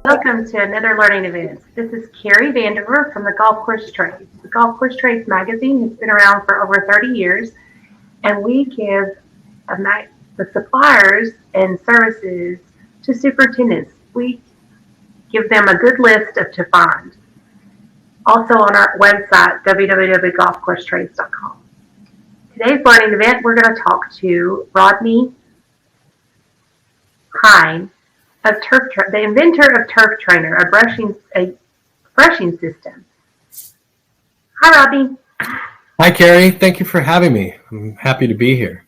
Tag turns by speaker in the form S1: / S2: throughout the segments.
S1: Welcome to another learning event. This is Carrie Vandever from the Golf Course Trades. The Golf Course Trades magazine has been around for over 30 years, and we give the suppliers and services to superintendents. We give them a good list to find. Also on our website, www.golfcoursetrades.com. Today's learning event, we're going to talk to Rodney Hine, the inventor of TurfTrainer, a brushing system. Hi, Rodney.
S2: Hi, Carrie. Thank you for having me. I'm happy to be here.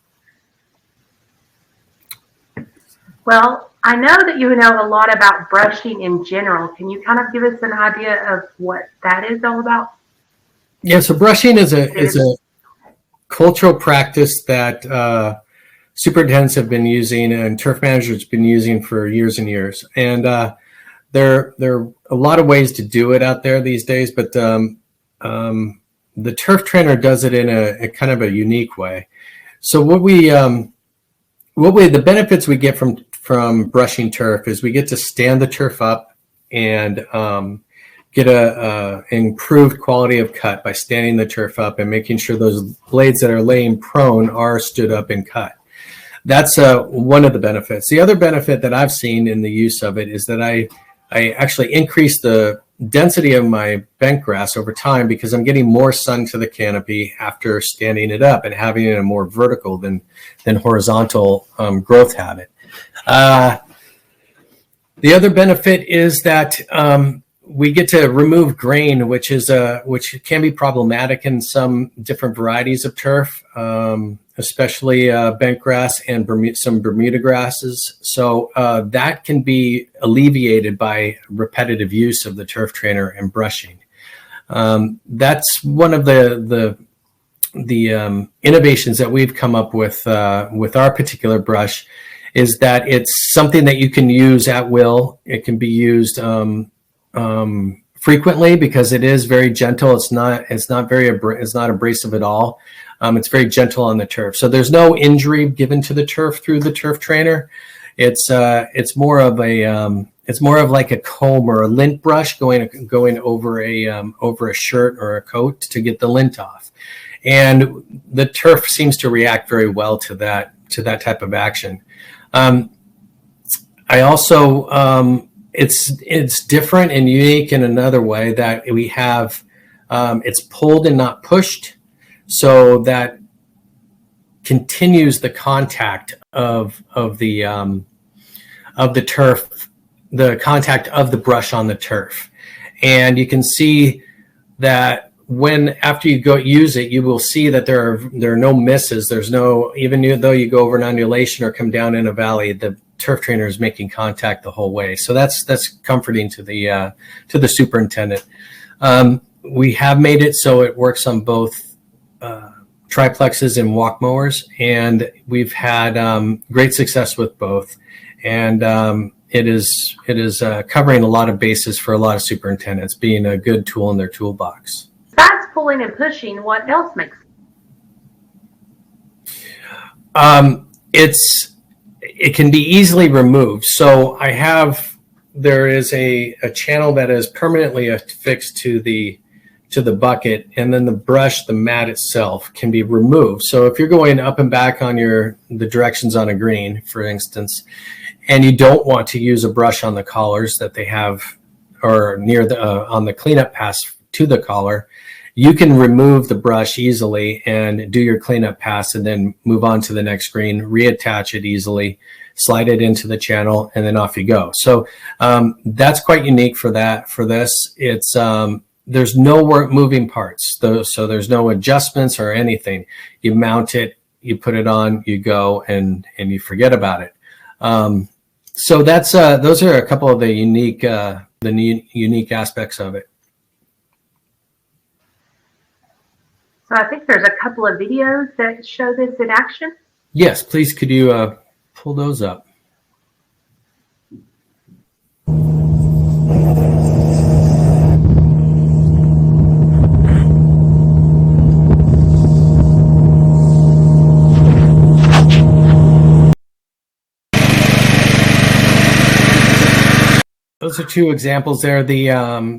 S1: Well, I know that you know a lot about brushing in general. Can you kind of give us an idea of what that is all about?
S2: Yeah, so brushing is a cultural practice that superintendents have been using and turf managers have been using for years and years. And there are a lot of ways to do it out there these days, but the TurfTrainer does it in a kind of a unique way. So the benefits we get from brushing turf is we get to stand the turf up and get a improved quality of cut by standing the turf up and making sure those blades that are laying prone are stood up and cut. That's one of the benefits. The other benefit that I've seen in the use of it is that I actually increase the density of my bent grass over time because I'm getting more sun to the canopy after standing it up and having it a more vertical than horizontal growth habit. The other benefit is that we get to remove grain, which can be problematic in some different varieties of turf, especially bent grass and some Bermuda grasses. So that can be alleviated by repetitive use of the TurfTrainer and brushing. That's one of the innovations that we've come up with our particular brush, is that it's something that you can use at will. It can be used frequently because it is very gentle. It's not abrasive at all. It's very gentle on the turf. So there's no injury given to the turf through the TurfTrainer. It's more of like a comb or a lint brush going over a shirt or a coat to get the lint off. And the turf seems to react very well to that type of action. I also it's different and unique in another way that we have it's pulled and not pushed, so that continues the contact of the turf, the contact of the brush on the turf. And you can see that after you go use it, you will see that there are no misses. There's no, even though you go over an undulation or come down in a valley, the TurfTrainer is making contact the whole way. So that's comforting to the superintendent. We have made it so it works on both Triplexes and walk mowers, and we've had great success with both. And it is covering a lot of bases for a lot of superintendents, being a good tool in their toolbox.
S1: Besides pulling and pushing, what else makes
S2: it can be easily removed. So there is a channel that is permanently affixed to the bucket, and then the mat itself can be removed. So if you're going up and back on the directions on a green, for instance, and you don't want to use a brush on the collars that they have, or near on the cleanup pass to the collar, you can remove the brush easily and do your cleanup pass and then move on to the next green, reattach it easily, slide it into the channel, and then off you go. So that's quite unique for this. It's there's no moving parts, so there's no adjustments or anything. You mount it, you put it on, you go, and you forget about it. So that's those are a couple of the unique aspects of it.
S1: So I think there's a couple of videos that show this in action.
S2: Yes, please, could you pull those up? Those are two examples there. The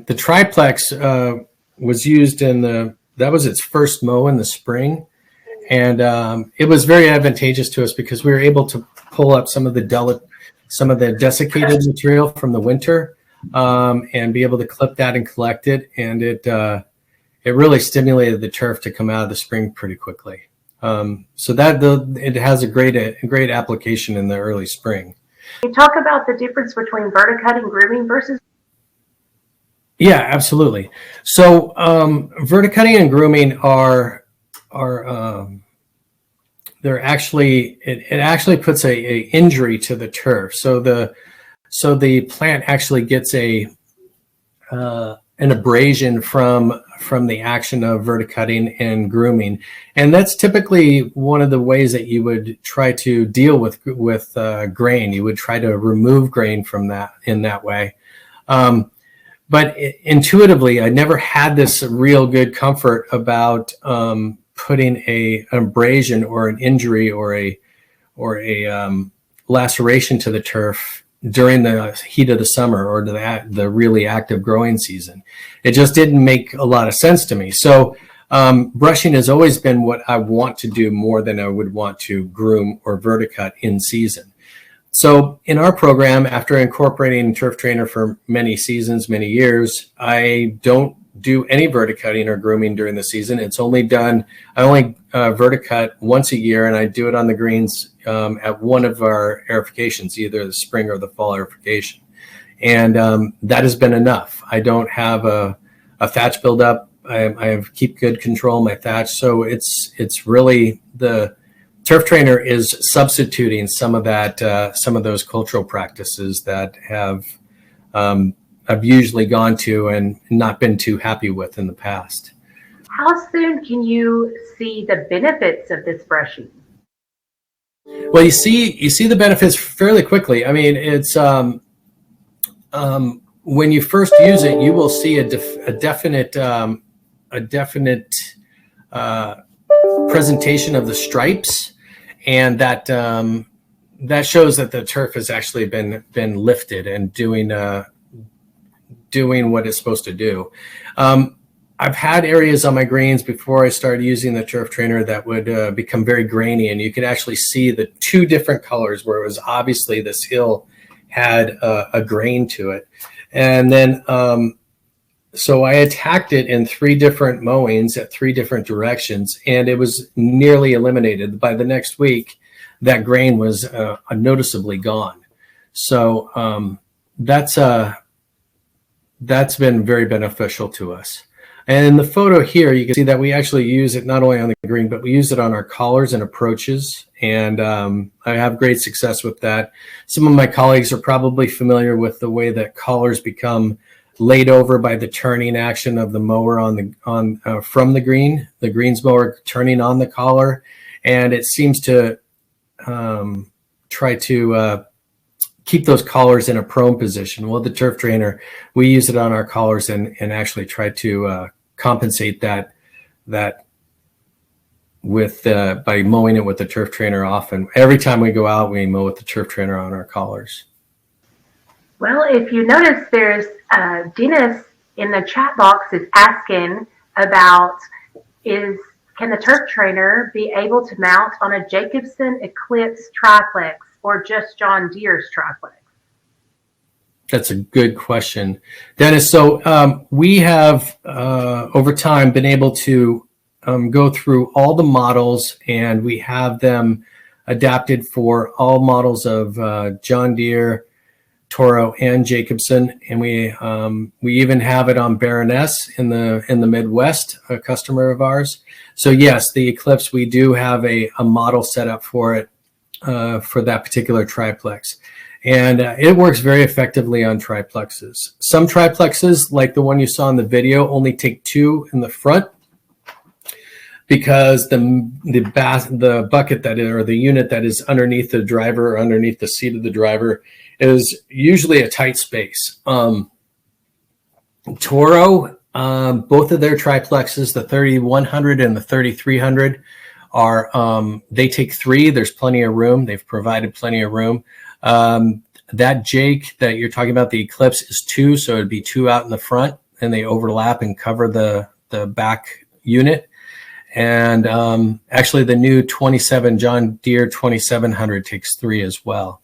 S2: Triflex was used that was its first mow in the spring. And it was very advantageous to us because we were able to pull up some of the desiccated material from the winter and be able to clip that and collect it. And it really stimulated the turf to come out of the spring pretty quickly. So it has a great application in the early spring.
S1: Can you talk about the difference between verticutting, grooming versus?
S2: Yeah, absolutely. So verticutting and grooming are they're actually it actually puts a injury to the turf. So the plant actually gets an abrasion from the action of verticutting and grooming, and that's typically one of the ways that you would try to deal with grain. You would try to remove grain from that in that way. But intuitively, I never had this real good comfort about putting an abrasion or an injury or a laceration to the turf during the heat of the summer or the really active growing season. It just didn't make a lot of sense to me. So brushing has always been what I want to do more than I would want to groom or verticut in season. So in our program, after incorporating TurfTrainer for many seasons, many years, I don't do any verticutting or grooming during the season. I only verticut once a year, and I do it on the greens at one of our aerifications, either the spring or the fall aerification. And that has been enough. I don't have a thatch buildup. I keep good control of my thatch. So it's really the TurfTrainer is substituting some of those cultural practices that I've usually gone to and not been too happy with in the past.
S1: How soon can you see the benefits of this brushing?
S2: Well, you see the benefits fairly quickly. I mean, it's when you first use it, you will see a definite presentation of the stripes, and that shows that the turf has actually been lifted and doing what it's supposed to do. I've had areas on my greens before I started using the TurfTrainer that would become very grainy, and you could actually see the two different colors where it was obviously this hill had a grain to it. And then so I attacked it in 3 different mowings at 3 different directions, and it was nearly eliminated. By the next week, that grain was noticeably gone. So that's been very beneficial to us. And in the photo here, you can see that we actually use it not only on the green, but we use it on our collars and approaches. And I have great success with that. Some of my colleagues are probably familiar with the way that collars become laid over by the turning action of the mower from the greens mower turning on the collar, and it seems to try to keep those collars in a prone position. Well, the TurfTrainer, we use it on our collars and actually try to compensate that with by mowing it with the TurfTrainer often. Every time we go out, we mow with the TurfTrainer on our collars.
S1: Well, if you notice, there's Dennis in the chat box is asking about can the TurfTrainer be able to mount on a Jacobsen Eclipse Triflex or just John Deere's Triflex?
S2: That's a good question, Dennis. So we have over time been able to go through all the models, and we have them adapted for all models of John Deere, Toro, and Jacobsen, and we even have it on Baroness in the Midwest, a customer of ours. So yes, the Eclipse, we do have a model set up for it for that particular triplex, and it works very effectively on triplexes. Some triplexes, like the one you saw in the video, only take 2 in the front because the bucket or the unit that is underneath the driver or underneath the seat of the driver is usually a tight space. Toro, both of their triplexes, the 3100 and the 3300, they take 3. There's plenty of room. They've provided plenty of room. that Jake that you're talking about, the Eclipse, is 2, so it'd be 2 out in the front, and they overlap and cover the back unit. And actually, the new John Deere 2700 takes 3 as well.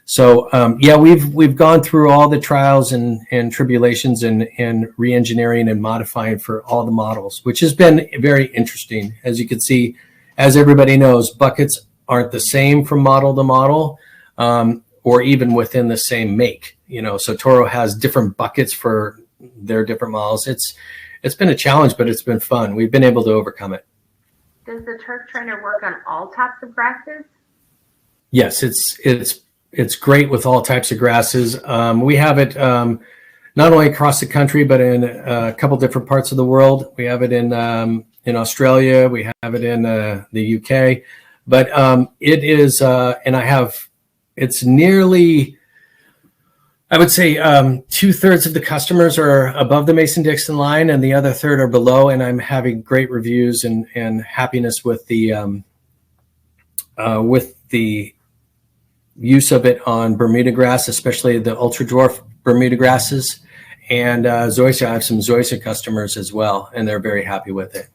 S2: So yeah, we've gone through all the trials and tribulations and re-engineering and modifying for all the models, which has been very interesting. As you can see, as everybody knows, buckets aren't the same from model to model, or even within the same make. So Toro has different buckets for their different models. It's been a challenge, but it's been fun. We've been able to overcome it.
S1: Does the TurfTrainer work on all types of grasses?
S2: Yes, it's great with all types of grasses. We have it not only across the country, but in a couple different parts of the world. We have it in Australia. We have it in the U.K. But it is, and it's nearly, I would say 2/3 of the customers are above the Mason-Dixon line, and the other third are below. And I'm having great reviews and happiness with the use of it on Bermuda grass, especially the ultra dwarf Bermuda grasses, and zoysia. I have some zoysia customers as well, and they're very happy with it.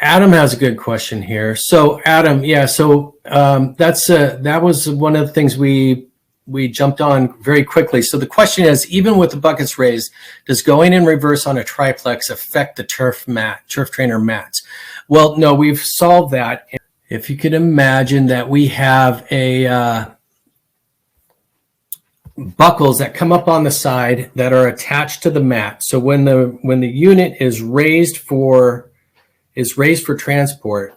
S2: Adam has a good question here. So Adam, yeah, so that was one of the things we jumped on very quickly. So the question is, even with the buckets raised, does going in reverse on a triplex affect the TurfTrainer mats? Well, no, we've solved that. If you could imagine that we have a buckles that come up on the side that are attached to the mat. So when the unit is raised for transport,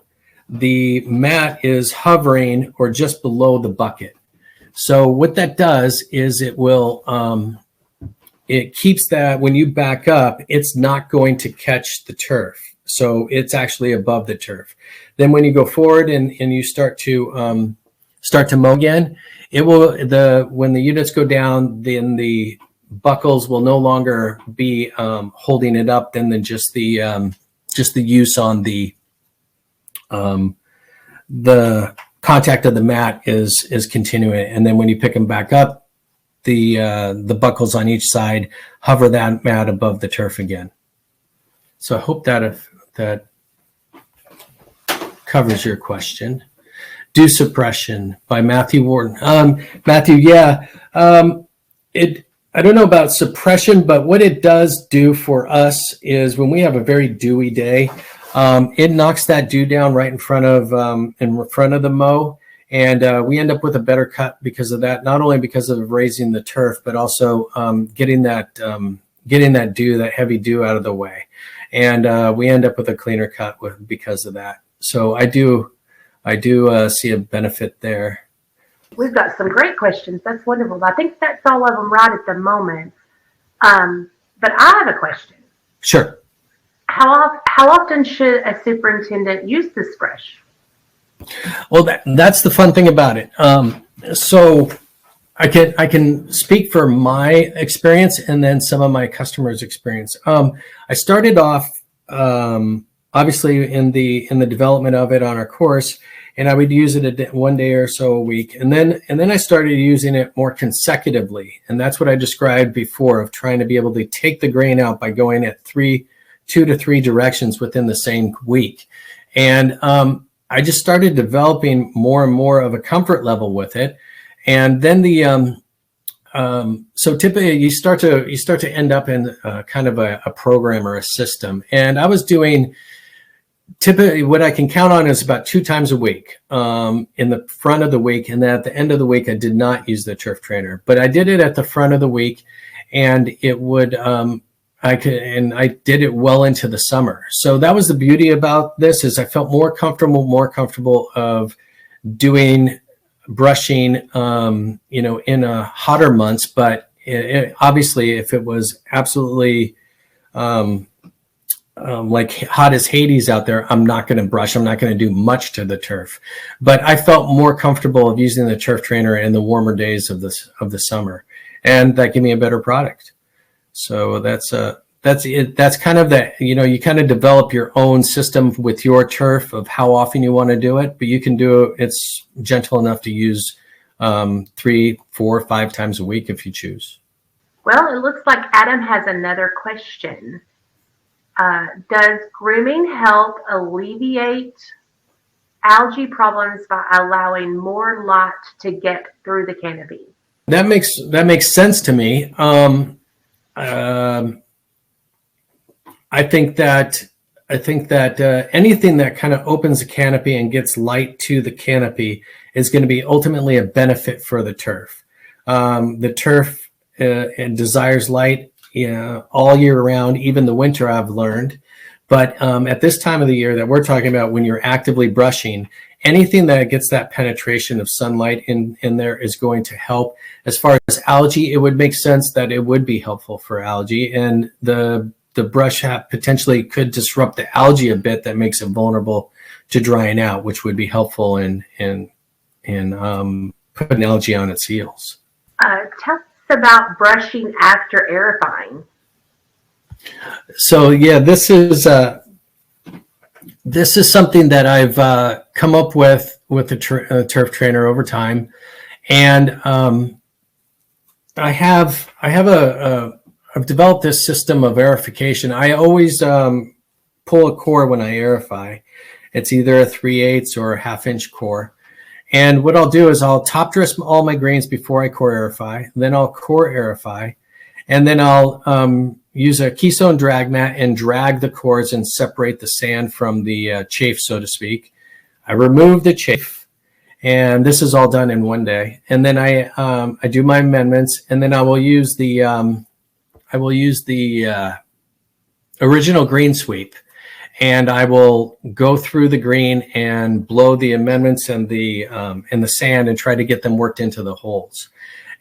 S2: the mat is hovering or just below the bucket. So what that does is it keeps that when you back up, it's not going to catch the turf. So it's actually above the turf. Then when you go forward and you start to mow again, when the units go down, then the buckles will no longer be holding it up. Then just the use on the contact of the mat is continuing. And then when you pick them back up, the buckles on each side hover that mat above the turf again. So I hope that covers your question. Dew suppression by Matthew Wharton. Matthew, yeah, I don't know about suppression, but what it does do for us is when we have a very dewy day, it knocks that dew down right in front of the mow, and we end up with a better cut because of that. Not only because of raising the turf, but also getting that dew, that heavy dew, out of the way, and we end up with a cleaner cut because of that. So I do see a benefit there.
S1: We've got some great questions. That's wonderful. I think that's all of them right at the moment. But I have a question.
S2: Sure.
S1: How often should a superintendent use this brush?
S2: Well, that's the fun thing about it. So I can speak for my experience and then some of my customers' experience. I started off obviously in the development of it on our course, and I would use it one day or so a week, and then I started using it more consecutively, and that's what I described before, of trying to be able to take the grain out by going at 2 to 3 directions within the same week. And I just started developing more and more of a comfort level with it, and then so typically you start to end up in kind of a program or a system, and I was doing. Typically, what I can count on is about 2 times a week in the front of the week, and then at the end of the week, I did not use the TurfTrainer, but I did it at the front of the week, and it would I did it well into the summer. So that was the beauty about this, is I felt more comfortable of doing brushing, in hotter months, but obviously, if it was absolutely like hot as Hades out there, I'm not going to brush. I'm not going to do much to the turf. But I felt more comfortable of using the TurfTrainer in the warmer days of the summer, and that gave me a better product. So that's it. That's kind of that. You kind of develop your own system with your turf of how often you want to do it, but you can do it. It's gentle enough to use 3, 4, 5 times a week if you choose.
S1: Well, it looks like Adam has another question. Does grooming help alleviate algae problems by allowing more light to get through the canopy?
S2: That makes sense to me. I think that anything that kind of opens the canopy and gets light to the canopy is going to be ultimately a benefit for the turf. The turf it desires light all year round, even the winter, I've learned. But at this time of the year that we're talking about, when you're actively brushing, anything that gets that penetration of sunlight in there is going to help. As far as algae, it would make sense that it would be helpful for algae, and the brush potentially could disrupt the algae a bit, that makes it vulnerable to drying out, which would be helpful in putting algae on its heels.
S1: Tell us about brushing after airfine.
S2: So yeah, this is something that I've come up with the TurfTrainer over time, and I've developed this system of aerification. I always pull a core when I aerify. It's either a 3/8 or a 1/2 inch core. And what I'll do is I'll top dress all my greens before I core aerify. Then I'll core aerify. And then I'll use a keystone drag mat and drag the cores and separate the sand from the chaff, so to speak. I remove the chaff. And this is all done in one day. And then I do my amendments. And then I will use the original green sweep, and I will go through the green and blow the amendments and the sand and try to get them worked into the holes.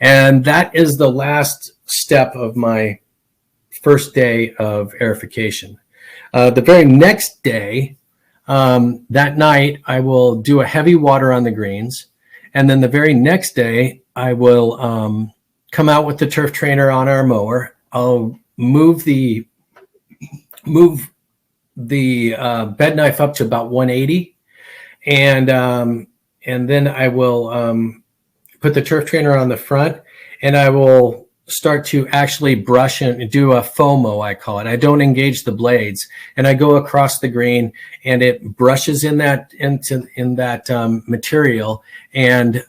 S2: And that is the last step of my first day of aerification. The very next day, that night, I will do a heavy water on the greens, and then the very next day, I will come out with the TurfTrainer on our mower. I'll move the bed knife up to about 180, and then I will put the TurfTrainer on the front, and I will start to actually brush and do a FOMO, I call it. I don't engage the blades, and I go across the green, and it brushes in that material, and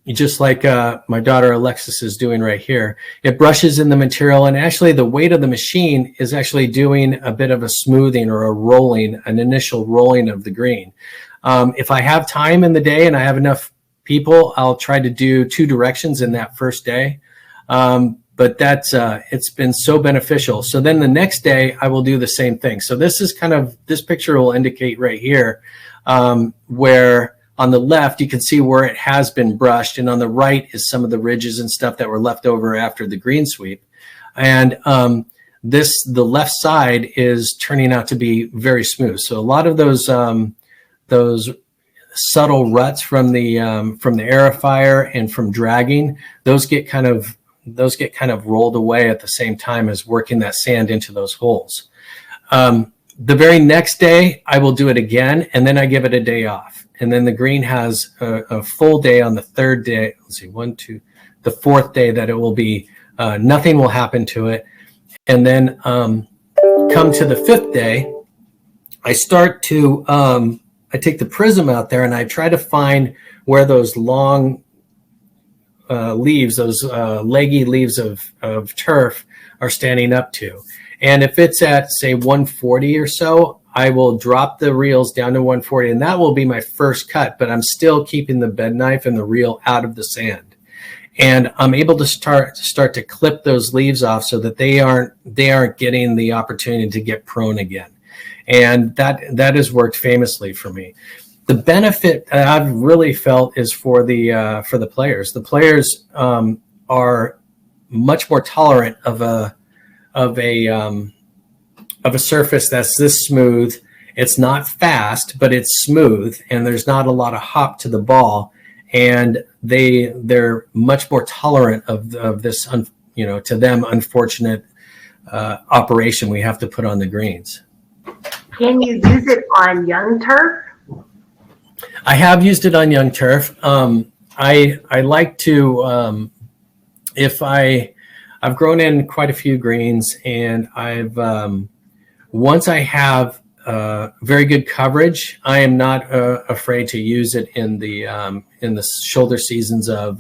S2: just like my daughter Alexis is doing right here, it brushes in the material, and actually the weight of the machine is actually doing a bit of a smoothing or a rolling, an initial rolling of the green. If I have time in the day and I have enough people, I'll try to do 2 directions in that first day. But that's it's been so beneficial. So then the next day I will do the same thing. So this is this picture will indicate right here where on the left you can see where it has been brushed, and on the right is some of the ridges and stuff that were left over after the green sweep. And the left side is turning out to be very smooth. So a lot of those subtle ruts from the aerifier and from dragging, those get kind of rolled away at the same time as working that sand into those holes. The very next day, I will do it again, and then I give it a day off. And then the green has a full day on the third day. Let's see, 1, 2, the fourth day that it will be, nothing will happen to it. And then come to the 5th day, I start to, I take the prism out there and I try to find where those long leaves, those leggy leaves of turf are standing up to. And if it's at, say, 140 or so, I will drop the reels down to 140, and that will be my first cut, but I'm still keeping the bed knife and the reel out of the sand. And I'm able to start to clip those leaves off so that they aren't getting the opportunity to get prone again. And that has worked famously for me. The benefit that I've really felt is for the players. The players are much more tolerant of a surface that's this smooth. It's not fast, but it's smooth, and there's not a lot of hop to the ball, and they're much more tolerant of this to them unfortunate operation we have to put on the greens.
S1: Can you use it on young turf?
S2: I have used it on young turf. I like to, if I've grown in quite a few greens, and once I have very good coverage, I am not afraid to use it in the shoulder seasons of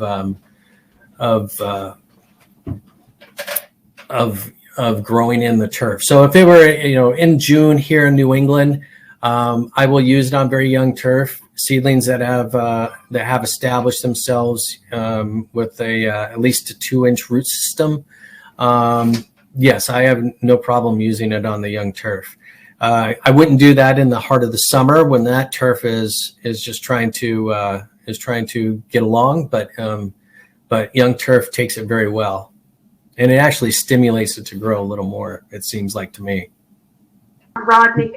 S2: growing in the turf. So if it were, in June here in New England, I will use it on very young turf, seedlings that have established themselves with at least a 2-inch root system. Yes, I have no problem using it on the young turf. I wouldn't do that in the heart of the summer when that turf is just trying to get along, but young turf takes it very well, and it actually stimulates it to grow a little more, it seems like to me.
S1: Rodney,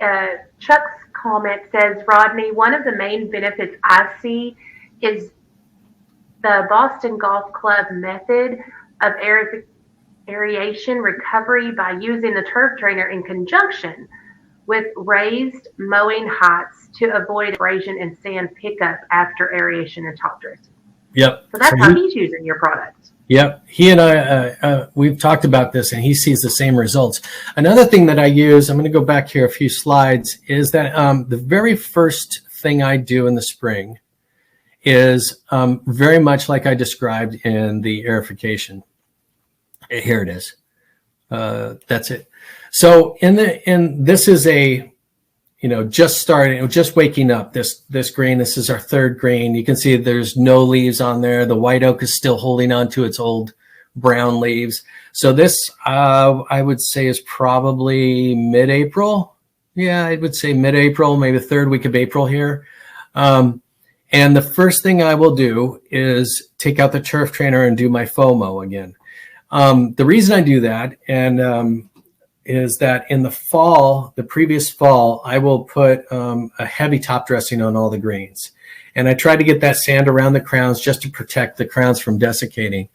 S1: Chuck's comment says, Rodney, one of the main benefits I see is the Boston Golf Club method of aeration recovery by using the TurfTrainer in conjunction with raised mowing heights to avoid abrasion and sand pickup after aeration and top dressing.
S2: Yep.
S1: So that's how he's using your product.
S2: Yep. He and I, we've talked about this, and he sees the same results. Another thing that I use, I'm going to go back here a few slides, is that the very first thing I do in the spring is very much like I described in the aerification. Here it is. That's it. So this is just starting, just waking up this grain. This is our third grain. You can see there's no leaves on there. The white oak is still holding on to its old brown leaves. So this, I would say, is probably mid-April. Yeah, I would say mid-April, maybe the third week of April here. And the first thing I will do is take out the TurfTrainer and do my FOMO again. The reason I do that is that in the fall, the previous fall, I will put a heavy top dressing on all the greens. And I try to get that sand around the crowns just to protect the crowns from desiccating.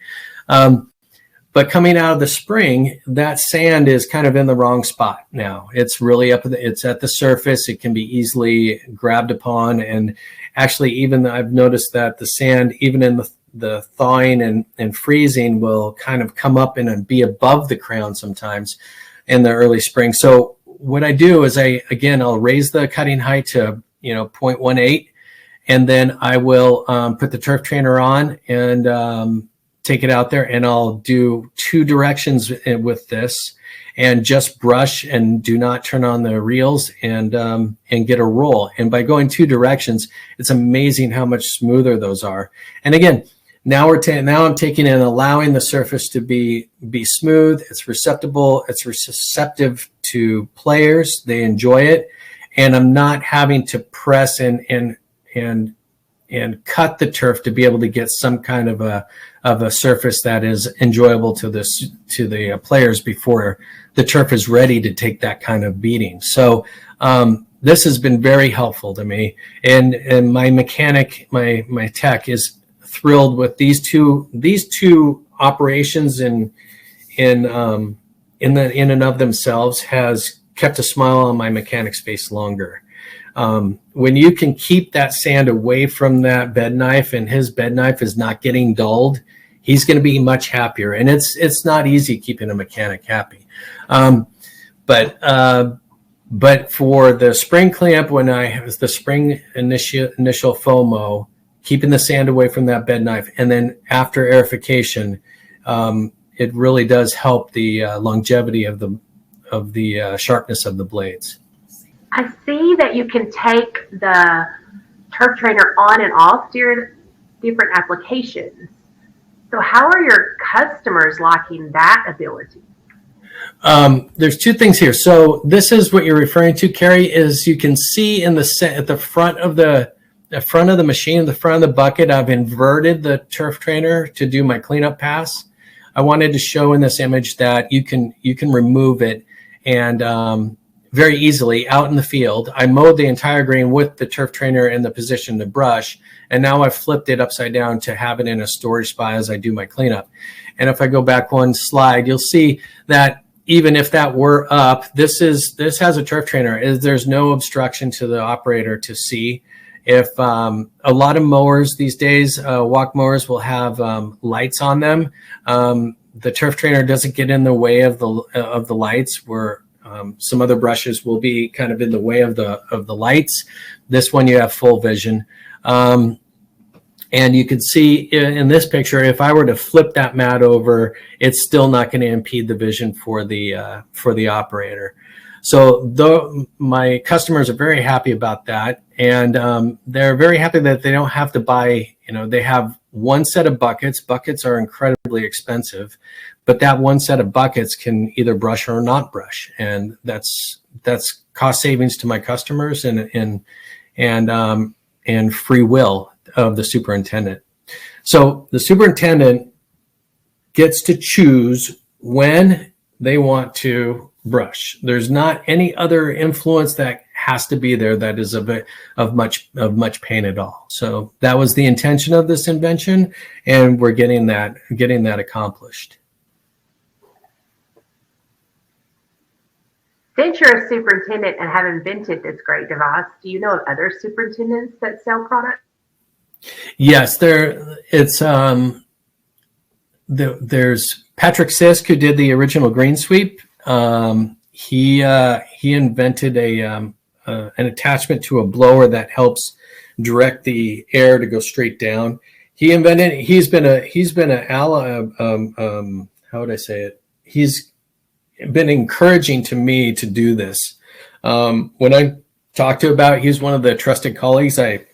S2: But coming out of the spring, that sand is kind of in the wrong spot now. It's really it's at the surface. It can be easily grabbed upon. And actually, even I've noticed that the sand, even in the thawing and freezing, will kind of come up and be above the crown sometimes in the early spring. So what I do is I'll raise the cutting height to 0.18, and then I will put the TurfTrainer on and take it out there, and I'll do 2 directions with this, and just brush and do not turn on the reels, and get a roll. And by going 2 directions, it's amazing how much smoother those are. And again, now I'm taking and allowing the surface to be smooth. It's receptive to players. They enjoy it, and I'm not having to press and cut the turf to be able to get some kind of a surface that is enjoyable to the players before the turf is ready to take that kind of beating. So this has been very helpful to me, and my mechanic, my tech, is thrilled with these two operations in and of themselves. Has kept a smile on my mechanic's face longer. When you can keep that sand away from that bed knife, and his bed knife is not getting dulled, he's going to be much happier. And it's not easy keeping a mechanic happy. But for the spring cleanup, when I was the spring initial FOMO, keeping the sand away from that bed knife, and then after aerification, it really does help the longevity of the sharpness of the blades.
S1: I see that you can take the TurfTrainer on and off during different applications. So how are your customers liking that ability?
S2: There's 2 things here. So this is what you're referring to, Carrie, is you can see at the front of the machine, the front of the bucket, I've inverted the TurfTrainer to do my cleanup pass. I wanted to show in this image that you can remove it and very easily out in the field. I mowed the entire green with the TurfTrainer in the position to brush, and now I've flipped it upside down to have it in a storage spot as I do my cleanup. And if I go back 1 slide, you'll see that even if that were up, this has a TurfTrainer. There's no obstruction to the operator to see. If a lot of mowers these days, walk mowers will have lights on them. The TurfTrainer doesn't get in the way of the lights, where some other brushes will be kind of in the way of the lights. This one, you have full vision. And you can see in this picture, if I were to flip that mat over, it's still not going to impede the vision for the operator. So my customers are very happy about that. And they're very happy that they don't have to buy, they have one set of buckets. Buckets are incredibly expensive, but that one set of buckets can either brush or not brush. And that's cost savings to my customers and free will of the superintendent. So the superintendent gets to choose when they want to brush. There's not any other influence that has to be there that is of much pain at all. So that was the intention of this invention, and we're getting that accomplished.
S1: Since you're a superintendent and have invented this great device, do you know of other superintendents that sell products?
S2: Yes, there's Patrick Sisk, who did the original green sweep. He invented an attachment to a blower that helps direct the air to go straight down. He's been encouraging to me to do this. When I talked to him about it, he's one of the trusted colleagues I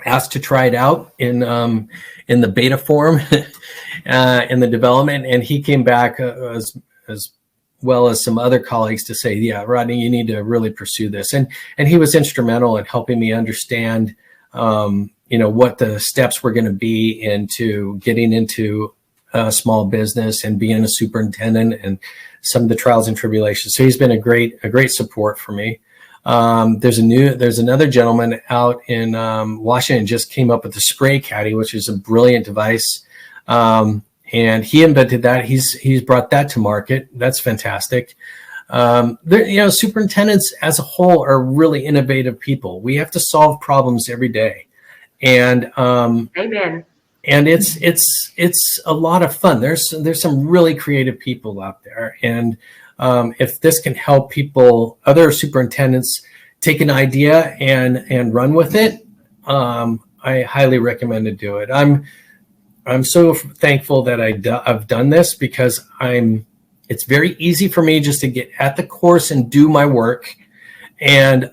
S2: asked to try it out in the beta form in the development, and he came back as well as some other colleagues to say, yeah, Rodney, you need to really pursue this. And he was instrumental in helping me understand what the steps were going to be into getting into a small business and being a superintendent and some of the trials and tribulations. So he's been a great support for me. There's another gentleman out in Washington just came up with the spray caddy, which is a brilliant device. And he invented that. He's brought that to market. That's fantastic. Superintendents as a whole are really innovative people. We have to solve problems every day. And
S1: amen.
S2: And it's a lot of fun. There's some really creative people out there. And if this can help other superintendents take an idea and run with it, I highly recommend to do it. I'm so thankful that I've done this, because it's very easy for me just to get at the course and do my work. And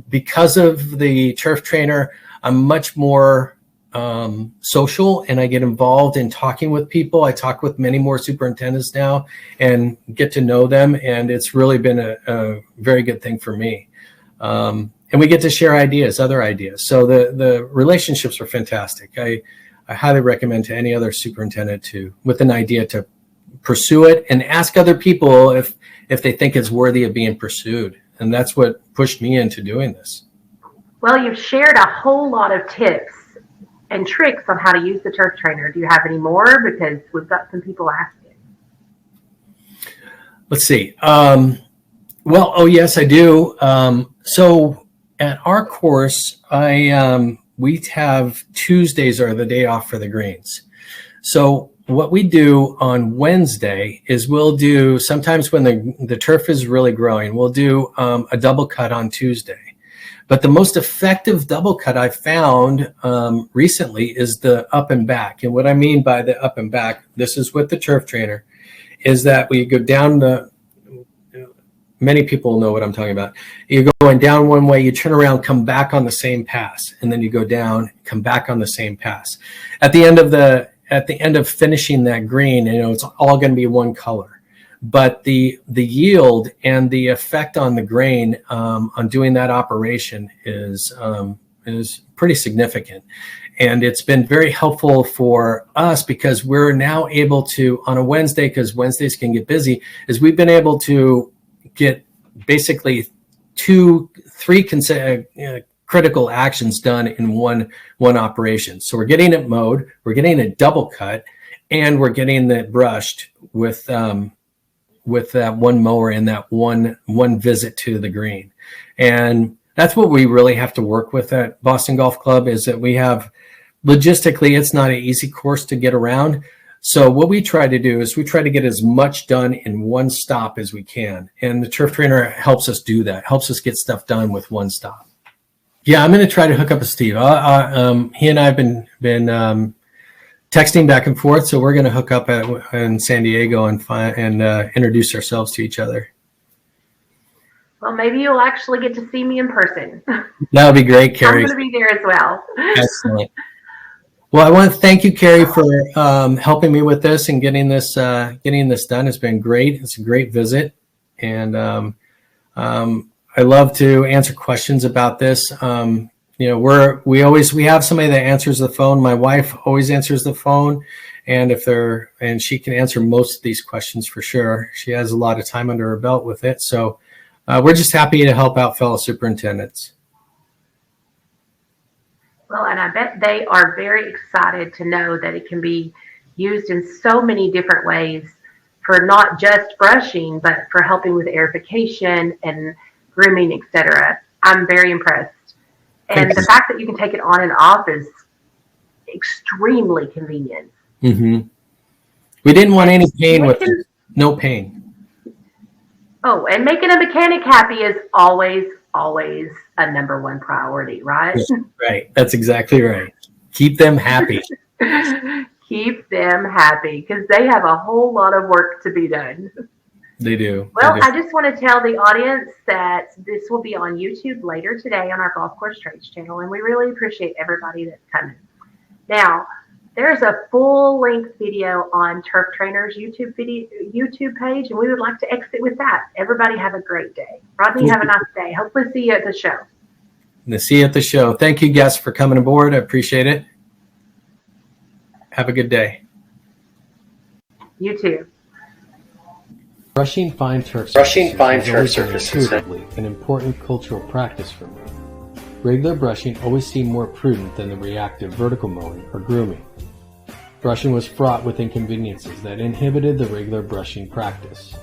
S2: because of the TurfTrainer, I'm much more social, and I get involved in talking with people. I talk with many more superintendents now and get to know them, and it's really been a very good thing for me. And we get to share other ideas. So the relationships are fantastic. I highly recommend to any other superintendent with an idea to pursue it and ask other people if they think it's worthy of being pursued. And that's what pushed me into doing this.
S1: Well, you've shared a whole lot of tips and tricks on how to use the TurfTrainer. Do you have any more? Because we've got some people asking.
S2: Let's see. Yes, I do. So at our course, we have Tuesdays are the day off for the greens. So what we do on Wednesday is we'll do, sometimes when the turf is really growing, we'll do a double cut on Tuesday. But the most effective double cut I've found recently is the up and back. And what I mean by the up and back, this is with the TurfTrainer, is that we go down many people know what I'm talking about. You're going down one way, you turn around, come back on the same pass, and then you go down, come back on the same pass. At the end of finishing that green, it's all going to be one color. But the yield and the effect on the grain on doing that operation is pretty significant. And it's been very helpful for us, because we're now able to, on a Wednesday, because Wednesdays can get busy, is we've been able to get basically 2-3 critical actions done in one operation. So we're getting it mowed, we're getting it double cut, and we're getting it brushed with that one mower and that one visit to the green. And That's what we really have to work with at Boston Golf Club, is that we have, logistically, it's not an easy course to get around. So what we try to do is we try to get as much done in one stop as we can. And the TurfTrainer helps us do that, helps us get stuff done with one stop. Yeah, I'm going to try to hook up with Steve. He and I have been texting back and forth, so we're going to hook up in San Diego and introduce ourselves to each other.
S1: Well, maybe you'll actually get to see me in person.
S2: That would be great, Carrie.
S1: I'm going to be there as well.
S2: Excellent. Well, I want to thank you, Carrie, for helping me with this and getting this done. It's been great. It's a great visit, and I love to answer questions about this. We have somebody that answers the phone. My wife always answers the phone, and she can answer most of these questions for sure. She has a lot of time under her belt with it, so we're just happy to help out fellow superintendents.
S1: Well, and I bet they are very excited to know that it can be used in so many different ways for not just brushing, but for helping with airification and grooming, etc. I'm very impressed. And the fact that you can take it on and off is extremely convenient.
S2: Mm-hmm. We didn't want any pain with it. No pain.
S1: Oh, and making a mechanic happy is always a number one priority, right?
S2: Right. That's exactly right. Keep them happy.
S1: Keep them happy, because they have a whole lot of work to be done.
S2: They do.
S1: Well, I just want to tell the audience that this will be on YouTube later today on our Golf Course Trades channel, and we really appreciate everybody that's coming. Now, there's a full-length video on TurfTrainer's YouTube page, and we would like to exit with that. Everybody have a great day. Rodney, have a nice day. Hopefully see you at the show.
S2: See you at the show. Thank you, guests, for coming aboard. I appreciate it. Have a good day.
S1: You too.
S2: Brushing fine turf surfaces is intuitively an important cultural practice for me. Regular brushing always seemed more prudent than the reactive vertical mowing or grooming. Brushing was fraught with inconveniences that inhibited the regular brushing practice.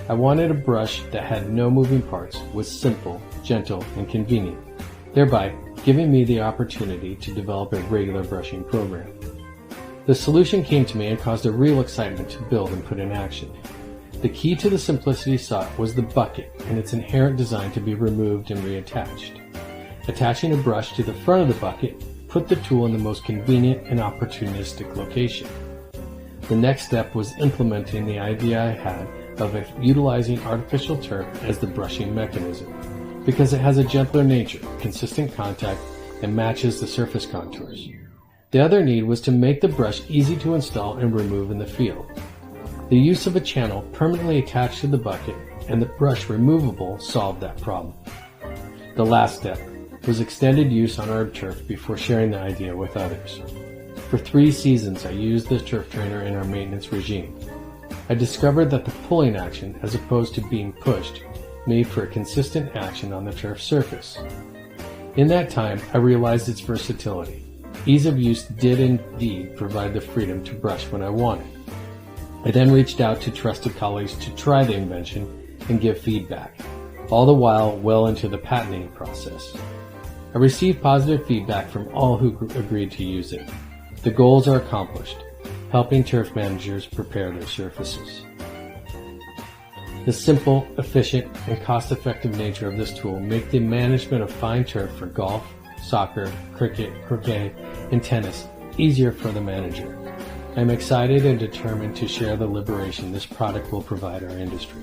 S2: I wanted a brush that had no moving parts, was simple, gentle, and convenient, thereby giving me the opportunity to develop a regular brushing program. The solution came to me and caused a real excitement to build and put in action. The key to the simplicity sought was the bucket and its inherent design to be removed and reattached. Attaching a brush to the front of the bucket put the tool in the most convenient and opportunistic location. The next step was implementing the idea I had of utilizing artificial turf as the brushing mechanism, because it has a gentler nature, consistent contact, and matches the surface contours. The other need was to make the brush easy to install and remove in the field. The use of a channel permanently attached to the bucket and the brush removable solved that problem. The last step was extended use on herb turf before sharing the idea with others. For 3 seasons I used the TurfTrainer in our maintenance regime. I discovered that the pulling action, as opposed to being pushed, made for a consistent action on the turf surface. In that time, I realized its versatility. Ease of use did indeed provide the freedom to brush when I wanted. I then reached out to trusted colleagues to try the invention and give feedback, all the while well into the patenting process. I received positive feedback from all who agreed to use it. The goals are accomplished, helping turf managers prepare their surfaces. The simple, efficient, and cost-effective nature of this tool make the management of fine turf for golf, soccer, cricket, croquet, and tennis easier for the manager. I am excited and determined to share the liberation this product will provide our industry.